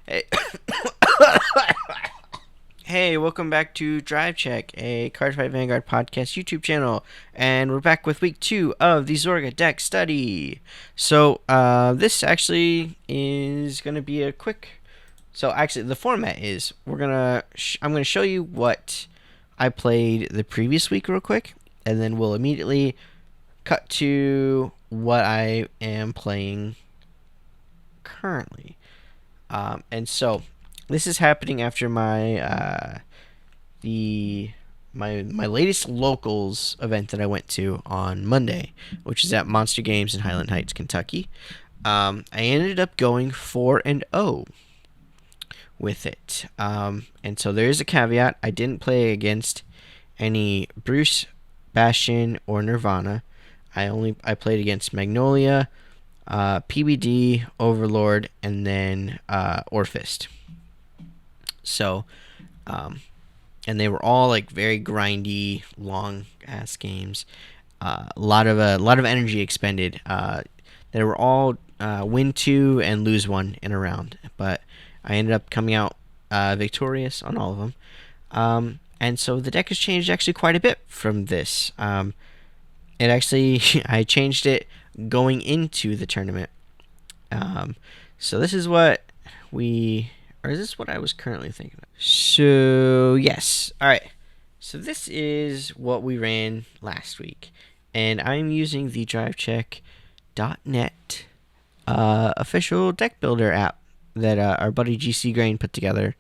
Hey, hey, welcome back to Drive Check, a Cardfight Vanguard podcast YouTube channel, and we're back with week 2 of the Zorga deck study. This actually is going to be a quick. The format is I'm gonna show you what I played the previous week real quick, and then we'll immediately cut to what I am playing currently. This is happening after my latest locals event that I went to on Monday, which is at Monster Games in Highland Heights, Kentucky. I ended up going 4-0 with it. And so there is a caveat. I didn't play against any Bruce, Bastion, or Nirvana. I played against Magnolia, PBD, Overlord, and then Orphist. So, and they were all like very grindy, long ass games. A lot of energy expended. They were all win 2 and lose 1 in a round, but I ended up coming out victorious on all of them. And so the deck has changed actually quite a bit from this. It actually I changed it going into the tournament. So this is what is this what I was currently thinking of? So yes, all right. So this is what we ran last week, and I'm using the drivecheck.net official deck builder app that our buddy GC Grain put together.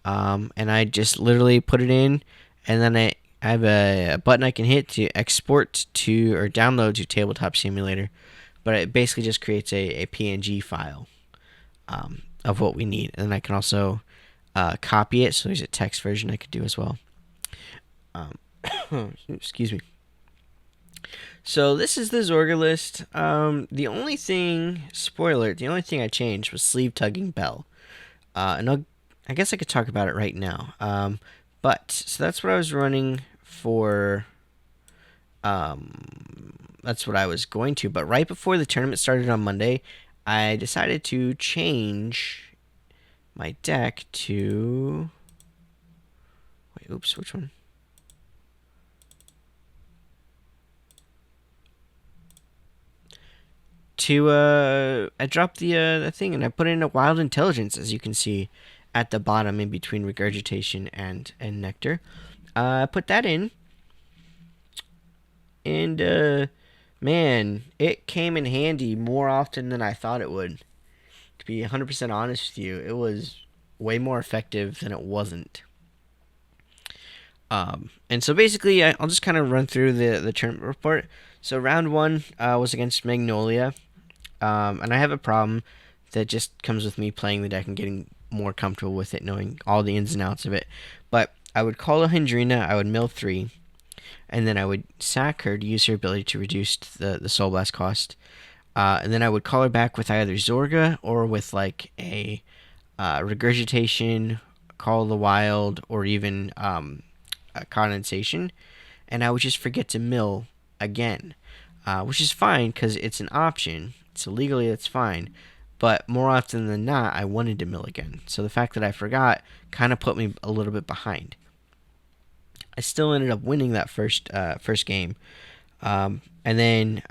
And I just literally put it in, and then I have a button I can hit to export to or download to Tabletop Simulator, but it basically just creates a PNG file of what we need, and then I can also copy it. So there's a text version I could do as well. Excuse me. So this is the Zorga list. The only thing I changed was sleeve tugging bell, and I guess I could talk about it right now. So that's what I was running for. That's what I was going to. But right before the tournament started on Monday, I decided to change my deck to. Wait, oops, which one? I dropped the thing and I put in a Wild Intelligence, as you can see at the bottom in between Regurgitation and Nectar. I put that in, and man, it came in handy more often than I thought it would. To be 100% honest with you, it was way more effective than it wasn't. And so basically, I'll just kind of run through the tournament report. So round 1 was against Magnolia. And I have a problem that just comes with me playing the deck and getting more comfortable with it, knowing all the ins and outs of it. But I would call a Hendrina, I would mill 3, and then I would sack her to use her ability to reduce the Soul Blast cost. And then I would call her back with either Zorga or with like a Regurgitation, Call of the Wild, or even a Condensation. And I would just forget to mill again, which is fine because it's an option. So legally that's fine, but more often than not, I wanted to mill again. So the fact that I forgot kind of put me a little bit behind. I still ended up winning that first game, and then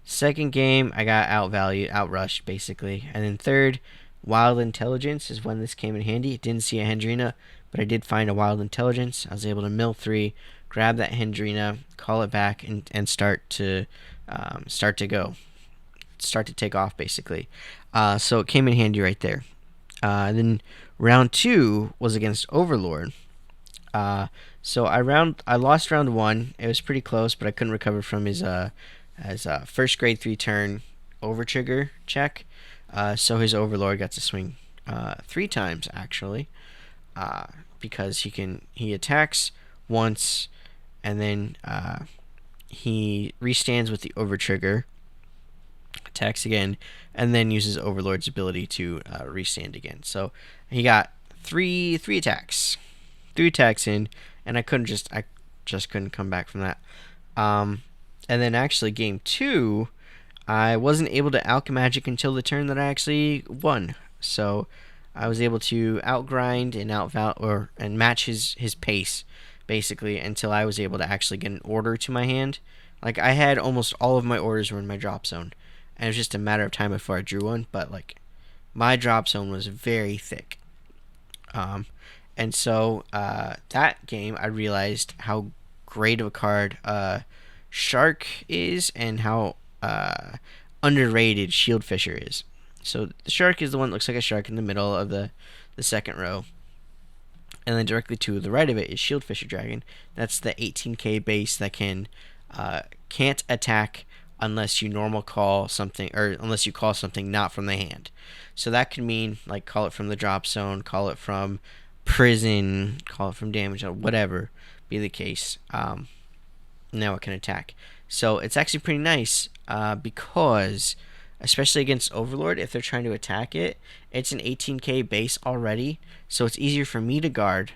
second game I got outrushed basically, and then third, Wild Intelligence is when this came in handy. Didn't see a Hendrina, but I did find a Wild Intelligence. I was able to mill 3, grab that Hendrina, call it back, and start to take off basically. So it came in handy right there. Then round 2 was against Overlord. So I lost round 1. It was pretty close, but I couldn't recover from his first grade 3 turn over trigger check. So his Overlord got to swing 3 times actually, because he attacks once, and then he restands with the over trigger, attacks again, and then uses Overlord's ability to restand again. So he got three attacks in, and I just couldn't come back from that. And then actually game 2, I wasn't able to Alchemagic until the turn that I actually won. So I was able to outgrind and and match his pace basically until I was able to actually get an order to my hand. Like I had almost all of my orders were in my drop zone, and it was just a matter of time before I drew one. But like my drop zone was very thick, um, and so that game I realized how great of a card Shark is and how underrated Shield Fisher is. So the Shark is the one that looks like a shark in the middle of the second row. And then directly to the right of it is Shield Fisher Dragon. That's the 18k base that can't attack unless you normal call something, or unless you call something not from the hand. So that can mean like call it from the drop zone, call it from prison, call it from damage, or whatever be the case. Now it can attack. So it's actually pretty nice because, especially against Overlord, if they're trying to attack it, it's an 18k base already, so it's easier for me to guard,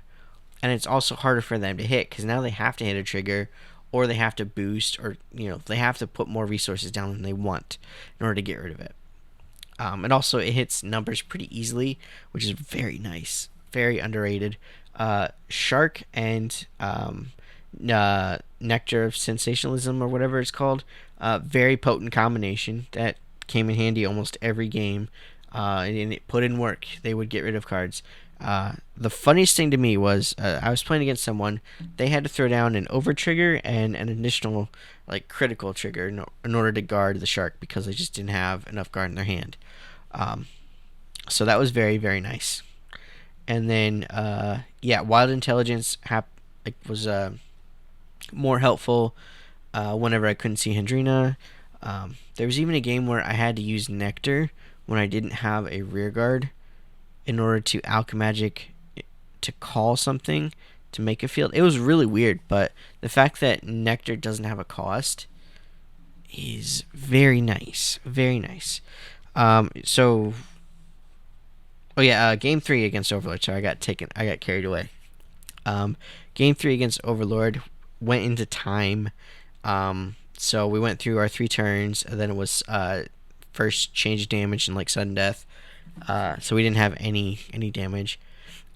and it's also harder for them to hit because now they have to hit a trigger, or they have to boost, or they have to put more resources down than they want in order to get rid of it. And also it hits numbers pretty easily, which is very nice, very underrated. Shark and Nectar of Sensationalism, or whatever it's called, very potent combination that came in handy almost every game, and it put in work. They would get rid of cards. The funniest thing to me was I was playing against someone. They had to throw down an over trigger and an additional like critical trigger in order to guard the shark because they just didn't have enough guard in their hand. So that was very, very nice. And then Wild Intelligence was more helpful whenever I couldn't see Hendrina. There was even a game where I had to use Nectar when I didn't have a rear guard in order to Alchemagic to call something to make a field. It was really weird, but the fact that Nectar doesn't have a cost is very nice. Very nice. Game 3 against Overlord. So I got carried away. Game 3 against Overlord went into time. So we went through our 3 turns, and then it was first change damage and like sudden death. So we didn't have any damage.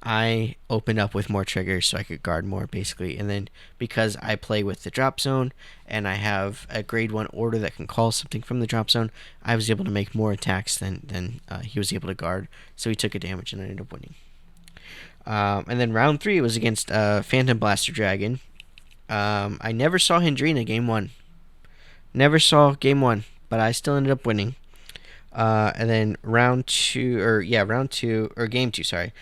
I opened up with more triggers so I could guard more, basically. And then because I play with the drop zone and I have a grade 1 order that can call something from the drop zone, I was able to make more attacks than he was able to guard. So he took a damage and I ended up winning. And then round 3 was against Phantom Blaster Dragon. I never saw Hendrina game 1. Never saw game 1, but I still ended up winning. And then game 2, sorry.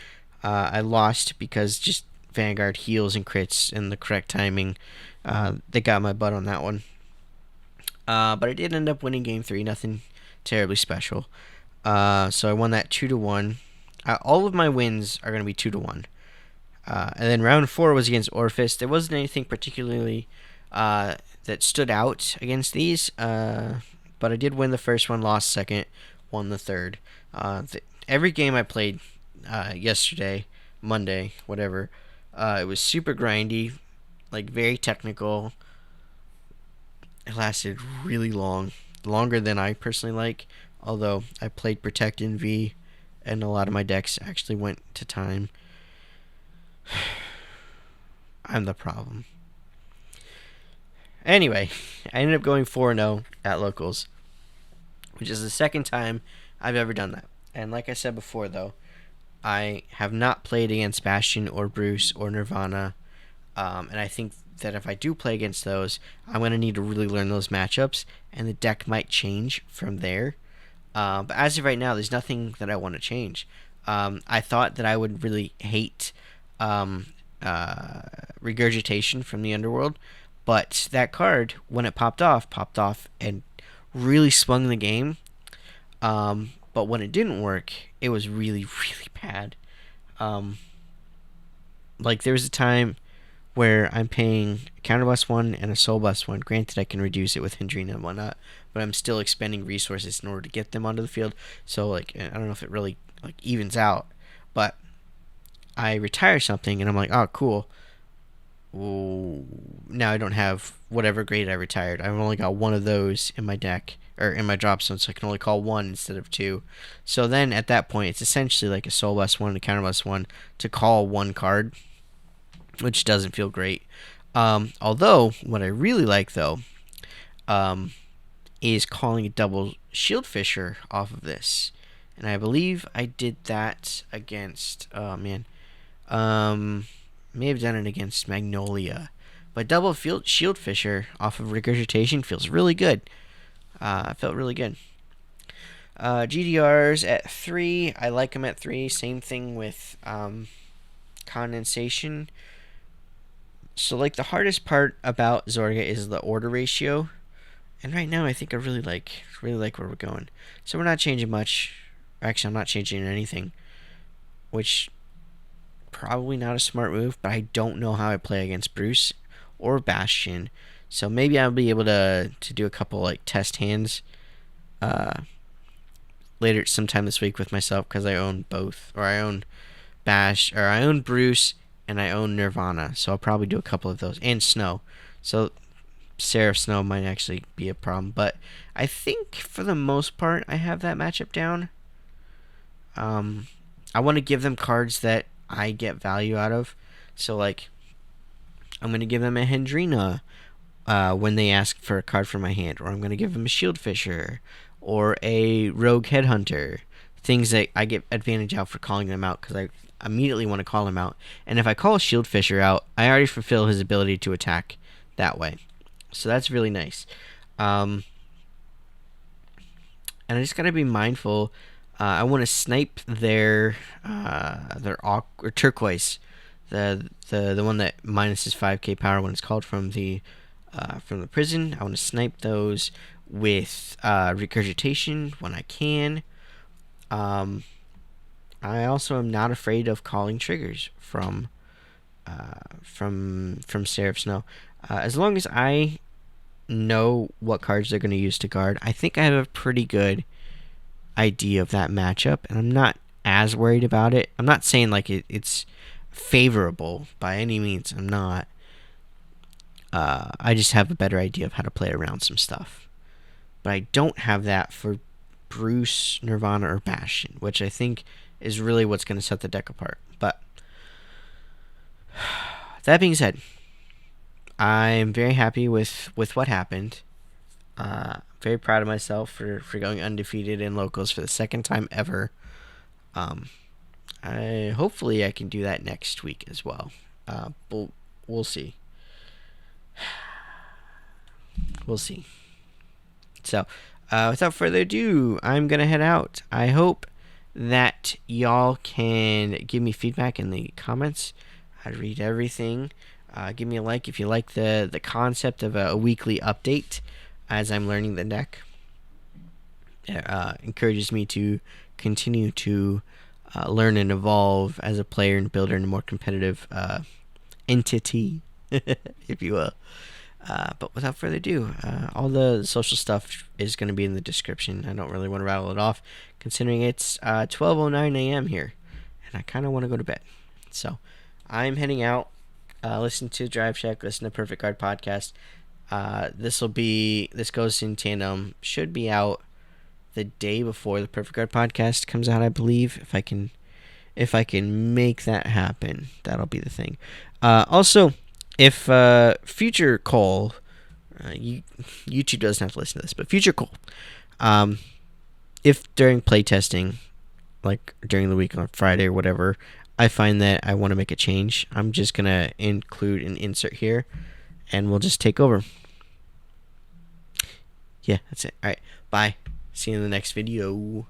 I lost because just Vanguard heals and crits and the correct timing. They got my butt on that one. But I did end up winning game 3. Nothing terribly special. So I won that 2-1. All of my wins are going to be 2-1. And then round 4 was against Orphis. There wasn't anything particularly that stood out against these. But I did win the first one, lost second, won the third. Every game I played yesterday, Monday, whatever, it was super grindy, like very technical. It lasted really long, longer than I personally like, although I played Protect in V, and a lot of my decks actually went to time. I'm the problem. Anyway, I ended up going 4-0 at locals, which is the second time I've ever done that. And like I said before, though, I have not played against Bastion or Bruce or Nirvana, and I think that if I do play against those, I'm going to need to really learn those matchups, and the deck might change from there. But as of right now, there's nothing that I want to change. I thought that I would really hate Regurgitation from the Underworld, but that card, when it popped off and really swung the game. But when it didn't work, it was really, really bad. Like there was a time where I'm paying Counterblast 1 and a Soulblast 1. Granted, I can reduce it with Hendrina and whatnot, but I'm still expending resources in order to get them onto the field. So like I don't know if it really like evens out, but I retire something and I'm like, oh cool. Ooh, now I don't have whatever grade I retired. I've only got one of those in my deck, or in my drop zone, so I can only call one instead of two. So then at that point, it's essentially like a soul bust one and a counter bust one to call one card, which doesn't feel great. Although what I really like though, um, is calling a double Shield Fisher off of this, and I believe I did that against. Oh man, may have done it against Magnolia, but double Shield Fisher off of Regurgitation feels really good. Felt really good. GDRs at 3. I like them at 3. Same thing with Condensation. So, like, the hardest part about Zorga is the order ratio. And right now, I think I really like where we're going. So we're not changing much. Actually, I'm not changing anything, which probably not a smart move. But I don't know how I play against Bruce or Bastion. So maybe I'll be able to do a couple like test hands later sometime this week with myself, because I own both, or I own I own Bruce and I own Nirvana. So I'll probably do a couple of those, and Snow. So Seraph Snow might actually be a problem, but I think for the most part I have that matchup down. I want to give them cards that I get value out of. So like, I'm gonna give them a Hendrina when they ask for a card from my hand, or I'm gonna give them a Shield Fisher or a Rogue Headhunter. Things that I get advantage out for calling them out, because I immediately want to call him out. And if I call a Shield Fisher out, I already fulfill his ability to attack that way. So that's really nice. And I just gotta be mindful. I want to snipe their or turquoise, the one that minuses 5k power when it's called from the prison. I want to snipe those with regurgitation when I can. I also am not afraid of calling triggers from Seraph Snow. As long as I know what cards they're going to use to guard, I think I have a pretty good idea of that matchup, and I'm not as worried about it. I'm not saying like it's favorable by any means. I'm not. I just have a better idea of how to play around some stuff. But I don't have that for Bruce, Nirvana, or Bastion, which I think is really what's going to set the deck apart. But that being said, I'm very happy with what happened. Very proud of myself for going undefeated in locals for the second time ever. Hopefully I can do that next week as well. We'll see. We'll see. So, without further ado, I'm gonna head out. I hope that y'all can give me feedback in the comments. I read everything. Give me a like if you like the concept of a weekly update as I'm learning the deck. It encourages me to continue to learn and evolve as a player and builder in a more competitive entity, if you will. But without further ado, all the social stuff is going to be in the description. I don't really want to rattle it off, considering it's 12:09 a.m. here, and I kind of want to go to bed. So I'm heading out. Listen to Drive Check, listen to Perfect Card Podcast. This goes in tandem. Should be out the day before the Perfect Card Podcast comes out, I believe. If I can make that happen, that'll be the thing. Also, if future Cole, YouTube doesn't have to listen to this, but future Cole, if during playtesting, like during the week on Friday or whatever, I find that I want to make a change, I'm just gonna include an insert here, and we'll just take over. Yeah, that's it. All right, bye. See you in the next video.